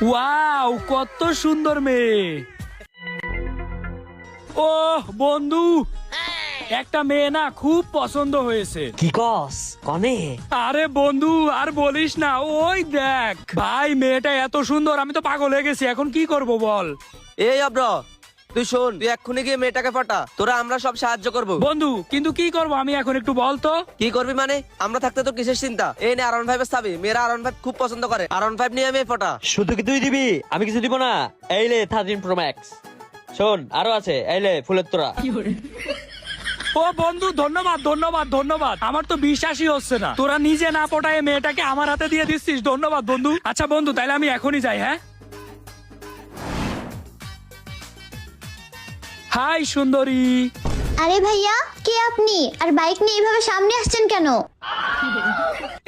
Wow, কত সুন্দর মেয়ে। ও বন্ধু, একটা মেয়ে না খুব পছন্দ হয়েছে। কি কস কনে? আরে বন্ধু আর বলিস না, ওই দেখ ভাই, মেয়েটা এত সুন্দর, আমি তো পাগল হয়ে গেছি। এখন কি করব বল? এই অব্র, তুই শোন, তুই এক্ষুনি গিয়ে মেয়েটাকে পাঠা, তোরা আমরা সব সাহায্য করব। বন্ধু কিন্তু কি করব আমি এখন, একটু বল তো। কি করবি মানে? আমরা থাকতে তো কিসের চিন্তা? এই নে R15 এর চাবি, মেয়েরা R15 খুব পছন্দ করে। R15 নিয়ে মেয়ে পাঠা। শুধু কি তুই দিবি? আমি কিছু দিব না। এইলে 13 Pro Max। শোন, আরো আছে, এইলে ফুলের তোরা। ও বন্ধু, ধন্যবাদ ধন্যবাদ ধন্যবাদ। আমার তো বিশ্বাসই হচ্ছে না, তোরা নিজে না পটায় মেয়েটাকে আমার হাতে দিয়ে দিচ্ছিস। ধন্যবাদ বন্ধু। আচ্ছা বন্ধু, তাইলে আমি এখনই যাই। হ্যাঁ, হাই সুন্দরী। আরে ভাইয়া, কে আপনি? আর বাইক নিয়ে এইভাবে সামনে আসছেন কেন?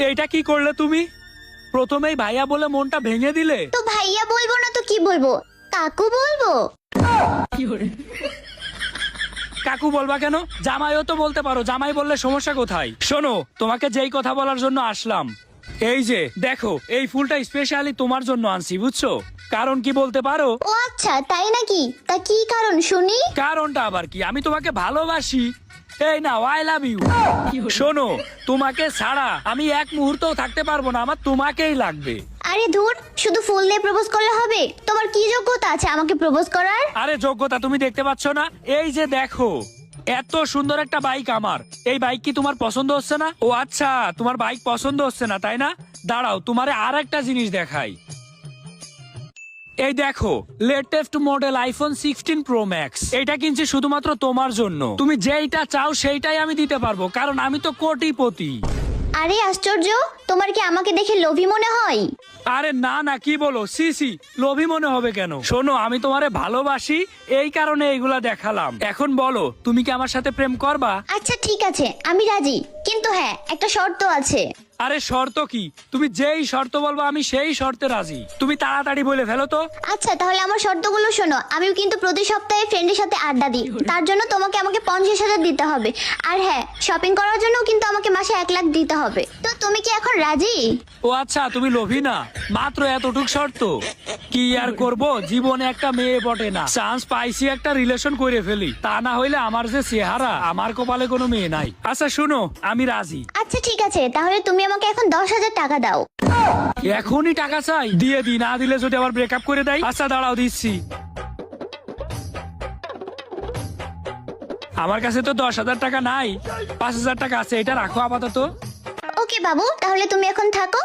এইটা কি করলে তুমি? প্রথমেই ভাইয়া বলে মনটা ভেঙে দিলে। তো ভাইয়া বলবো না তো কি বলবো? কাকু বলবো। কাকু বলবা কেন? জামাইও তো বলতে পারো। জামাই বললে সমস্যা কোথায়? শোনো, তোমাকে যেই কথা বলার জন্য আসলাম, এই যে দেখো, এই ফুলটা স্পেশালি তোমার জন্য আনছি, বুঝছো? কারণ কি বলতে পারো? ও আচ্ছা, তাই নাকি? তা কি কারণ শুনি? কারণটা আবার কি? আমি তোমাকে ভালোবাসি। এই না, আই লাভ ইউ। শোনো, তোমাকে ছাড়া আমি এক মুহূর্তও থাকতে পারবো না। আমার তোমাকেই লাগবে। আরে ধুর, শুধু ফুল দিয়ে প্রপোজ করলে হবে? তোমার কি যোগ্যতা আছে আমাকে প্রপোজ করার? আরে যোগ্যতা তুমি দেখতে পাচ্ছ না? এই যে দেখো, এত সুন্দর একটা বাইক আমার। এই বাইক কি তোমার পছন্দ হচ্ছে না? ও আচ্ছা, তোমার বাইক পছন্দ হচ্ছে না, তাই না? দাঁড়াও, তোমারে আর একটা জিনিস দেখাই। এই দেখো, latest model iPhone 16 Pro Max। এটা কিনছি শুধুমাত্র তোমার জন্য। তুমি যেইটা চাও সেইটাই আমি দিতে পারবো, কারণ আমি তো কোটিপতি। আরে আশ্চর্য, তোমার কি আমাকে দেখে লোভী মনে হয়? আরে না না, কি বলো? সি লোভী মনে হবে কেন? শোনো, আমি তোমারে ভালোবাসি, এই কারণে এইগুলা দেখালাম। এখন বলো, তুমি কি আমার সাথে প্রেম করবা? আচ্ছা ঠিক আছে, আমি রাজি, কিন্তু হ্যাঁ, একটা শর্ত আছে। আরে শর্ত কি? তুমি যেই শর্ত বলবো আমি সেই শর্তে রাজি। তুমি তাড়াতাড়ি বলে ফেলো তো। আচ্ছা তাহলে আমার শর্তগুলো শোনো। আমিও কিন্তু প্রতি সপ্তাহে ফ্রেন্ডের সাথে আড্ডা দিই, তার জন্য তোমাকে আমাকে 50,000 দিতে হবে। আর হ্যাঁ, শপিং করার জন্য কিন্তু আমাকে মাসে 1 লাখ দিতে হবে। তো তুমি কি এখন রাজি? ও আচ্ছা, তুমি লোভী না? মাত্র এতটুক শর্ত? কি আর করব, জীবনে একটা মেয়ে বটে না, চান্স পাইছি একটা রিলেশন করে ফেলি। তা না হইলে আমার যে চেহারা, আমার কপালে কোনো মেয়ে নাই। আচ্ছা শুনো, আমি রাজি। আচ্ছা ঠিক আছে, তাহলে তুমি আমাকে এখন 10,000 টাকা দাও। এখনই টাকা চাই? দিয়ে দি, না দিলে যদি আবার ব্রেকআপ করে দেয়। আচ্ছা দাঁড়াও, দিচ্ছি। আমার কাছে তো 10,000 টাকা নাই, 5,000 টাকা আছে। এটা রাখো আপাতত। ওকে বাবু, তাহলে তুমি এখন থাকো।